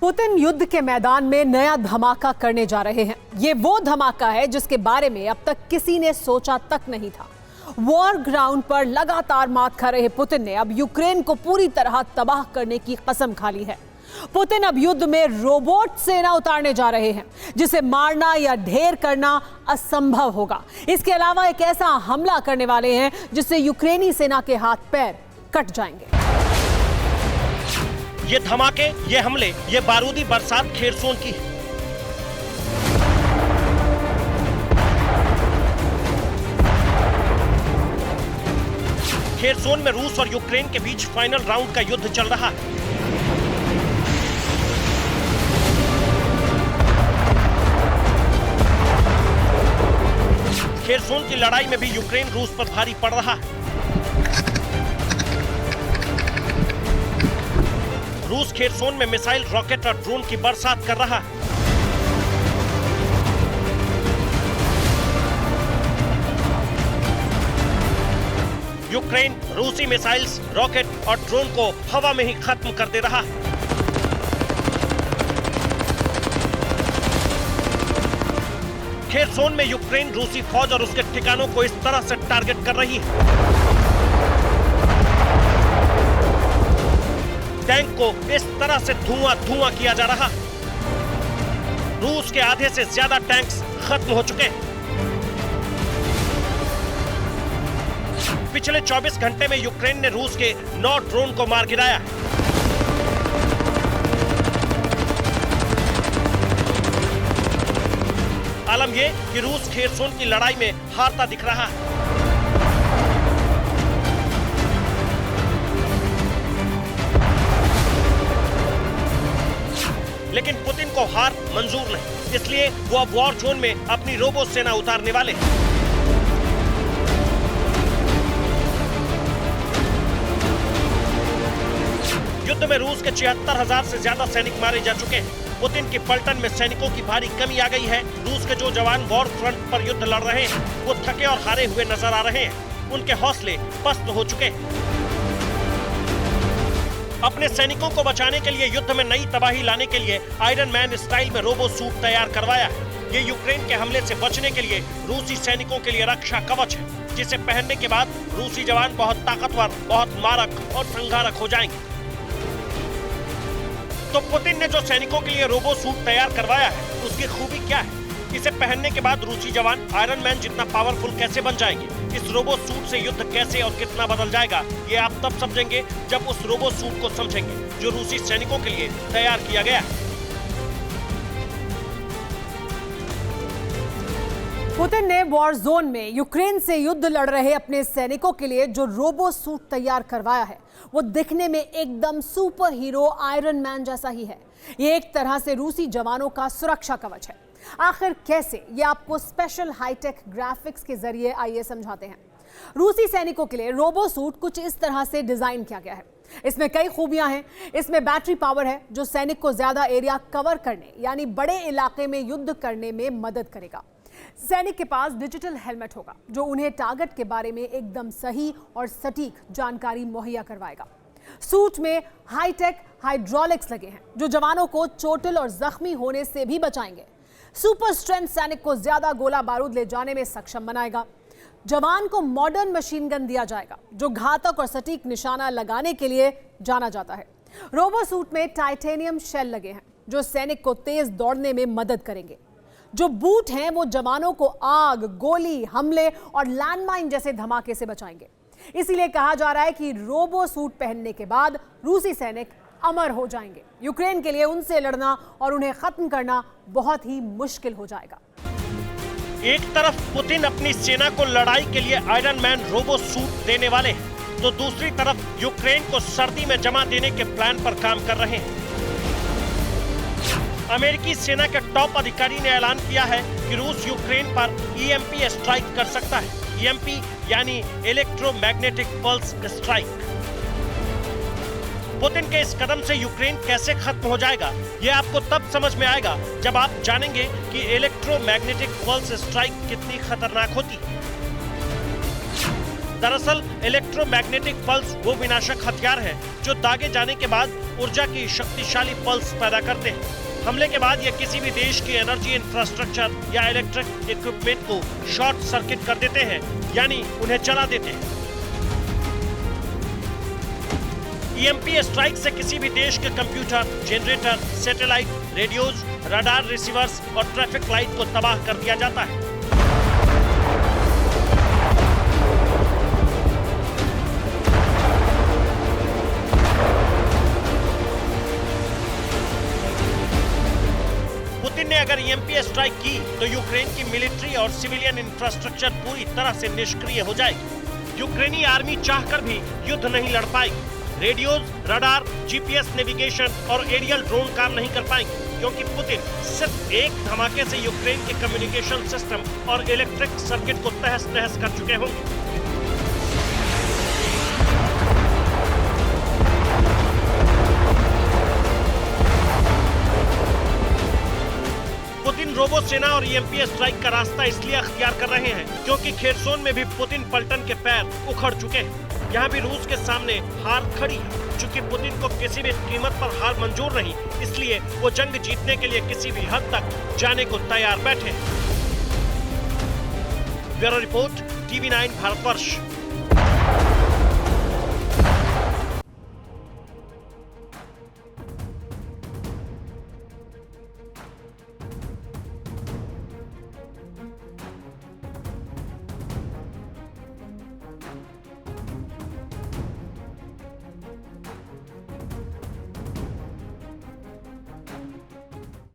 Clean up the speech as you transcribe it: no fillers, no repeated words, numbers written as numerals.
Putin युद्ध के मैदान में नया धमाका करने जा रहे हैं। ये वो धमाका है जिसके बारे में अब तक किसी ने सोचा तक नहीं था। वॉर ग्राउंड पर लगातार मात खा रहे पुतिन ने अब यूक्रेन को पूरी तरह तबाह करने की कसम खा ली है। पुतिन अब युद्ध में रोबोट सेना उतारने जा रहे हैं जिसे मारना या ढेर करना असंभव होगा। इसके अलावा एक ऐसा हमला करने वाले हैं जिससे यूक्रेनी सेना के हाथ पैर कट जाएंगे। ये धमाके, ये हमले, ये बारूदी बरसात खेरसोन की है। खेरसोन में रूस और यूक्रेन के बीच फाइनल राउंड का युद्ध चल रहा है। खेरसोन की लड़ाई में भी यूक्रेन रूस पर भारी पड़ रहा है। रूस खेरसोन में मिसाइल, रॉकेट और ड्रोन की बरसात कर रहा है। यूक्रेन रूसी मिसाइल्स, रॉकेट और ड्रोन को हवा में ही खत्म कर दे रहा है। खेरसोन में यूक्रेन रूसी फौज और उसके ठिकानों को इस तरह से टारगेट कर रही है। टैंक को इस तरह से धुआं किया जा रहा है। रूस के आधे से ज्यादा टैंक्स खत्म हो चुके हैं। पिछले 24 घंटे में यूक्रेन ने रूस के 9 ड्रोन को मार गिराया। आलम ये कि रूस खेरसोन की लड़ाई में हारता दिख रहा है। लेकिन पुतिन को हार मंजूर नहीं, इसलिए वो अब वॉर जोन में अपनी रोबो सेना उतारने वाले हैं। युद्ध में रूस के 76,000 से ज्यादा सैनिक मारे जा चुके हैं। पुतिन की पलटन में सैनिकों की भारी कमी आ गई है। रूस के जो जवान वॉर फ्रंट पर युद्ध लड़ रहे हैं वो थके और हारे हुए नजर आ रहे हैं। उनके हौसले पस्त हो चुके हैं। अपने सैनिकों को बचाने के लिए युद्ध में नई तबाही लाने के लिए आयरन मैन स्टाइल में रोबो सूट तैयार करवाया है। ये यूक्रेन के हमले से बचने के लिए रूसी सैनिकों के लिए रक्षा कवच है, जिसे पहनने के बाद रूसी जवान बहुत ताकतवर, बहुत मारक और संघारक हो जाएंगे। तो पुतिन ने जो सैनिकों के लिए रोबो सूट तैयार करवाया है उसकी खूबी क्या है? इसे पहनने के बाद रूसी जवान आयरन मैन जितना पावरफुल कैसे बन जाएंगे? इस रोबो सूट से युद्ध कैसे और कितना बदल जाएगा, ये आप तब समझेंगे जब उस रोबो सूट को समझेंगे जो रूसी सैनिकों के लिए तैयार किया गया है। पुतिन ने वॉर जोन में यूक्रेन से युद्ध लड़ रहे अपने सैनिकों के लिए जो रोबो सूट तैयार करवाया है वो दिखने में एकदम सुपर हीरो आयरन मैन जैसा ही है। ये एक तरह से रूसी जवानों का सुरक्षा कवच है। आखिर कैसे, ये आपको स्पेशल हाईटेक ग्राफिक्स के जरिए आइए समझाते हैं। रूसी सैनिकों के लिए रोबो सूट कुछ इस तरह से डिजाइन किया गया है। इसमें कई खूबियां हैं। इसमें बैटरी पावर है जो सैनिक को ज्यादा एरिया कवर करने यानी बड़े इलाके में युद्ध करने में मदद करेगा। सैनिक के पास डिजिटल हेलमेट होगा जो उन्हें टारगेट के बारे में एकदम सही और सटीक जानकारी मुहैया करवाएगा। सूट में हाईटेक हाइड्रोलिक्स लगे हैं जो जवानों को चोटिल और जख्मी होने से भी बचाएंगे। सुपर स्ट्रेंथ सैनिक को ज्यादा गोला बारूद ले जाने में सक्षम बनाएगा। जवान को मॉडर्न मशीन गन दिया जाएगा जो घातक और सटीक निशाना लगाने के लिए जाना जाता है। रोबो सूट में टाइटेनियम शेल लगे हैं जो सैनिक को तेज दौड़ने में मदद करेंगे। जो बूट हैं वो जवानों को आग, गोली, हमले और लैंडमाइन जैसे धमाके से बचाएंगे। इसीलिए कहा जा रहा है कि रोबो सूट पहनने के बाद रूसी सैनिक अमर हो जाएंगे। यूक्रेन के लिए उनसे लड़ना और उन्हें खत्म करना बहुत ही मुश्किल हो जाएगा। एक तरफ पुतिन अपनी सेना को लड़ाई के लिए आयरन मैन रोबो सूट देने वाले हैं, तो दूसरी तरफ यूक्रेन को सर्दी में जमा देने के प्लान पर काम कर रहे हैं। अमेरिकी सेना के टॉप अधिकारी ने ऐलान किया है कि रूस यूक्रेन पर ईएमपी स्ट्राइक कर सकता है। ईएमपी यानी इलेक्ट्रोमैग्नेटिक पल्स स्ट्राइक। पुतिन के इस कदम से यूक्रेन कैसे खत्म हो जाएगा, ये आपको तब समझ में आएगा जब आप जानेंगे कि इलेक्ट्रोमैग्नेटिक पल्स स्ट्राइक कितनी खतरनाक होती है। दरअसल इलेक्ट्रोमैग्नेटिक पल्स वो विनाशक हथियार है जो दागे जाने के बाद ऊर्जा की शक्तिशाली पल्स पैदा करते हैं। हमले के बाद ये किसी भी देश की एनर्जी इंफ्रास्ट्रक्चर या इलेक्ट्रिक इक्विपमेंट को शॉर्ट सर्किट कर देते हैं, यानी उन्हें जला देते हैं। ईएमपी स्ट्राइक से किसी भी देश के computer, generator, satellite, radios, radar receivers और ट्रैफिक लाइट को तबाह कर दिया जाता है। पुतिन ने अगर ईएमपी स्ट्राइक की तो यूक्रेन की मिलिट्री और सिविलियन इंफ्रास्ट्रक्चर पूरी तरह से निष्क्रिय हो जाएगी। यूक्रेनी आर्मी चाहकर भी युद्ध नहीं लड़ पाएगी। रेडियोज, रडार, जीपीएस नेविगेशन और एरियल ड्रोन काम नहीं कर पाएंगे, क्योंकि पुतिन सिर्फ एक धमाके से यूक्रेन के कम्युनिकेशन सिस्टम और इलेक्ट्रिक सर्किट को तहस नहस कर चुके होंगे। पुतिन रोबो सेना और ईएमपी स्ट्राइक का रास्ता इसलिए अख्तियार कर रहे हैं क्योंकि खेरसोन में भी पुतिन पलटन के पैर उखड़ चुके हैं। यहाँ भी रूस के सामने हार खड़ी है। चूंकि पुतिन को किसी भी कीमत पर हार मंजूर नहीं, इसलिए वो जंग जीतने के लिए किसी भी हद तक जाने को तैयार बैठे हैं। Bureau report, TV9 Bharatvarsh.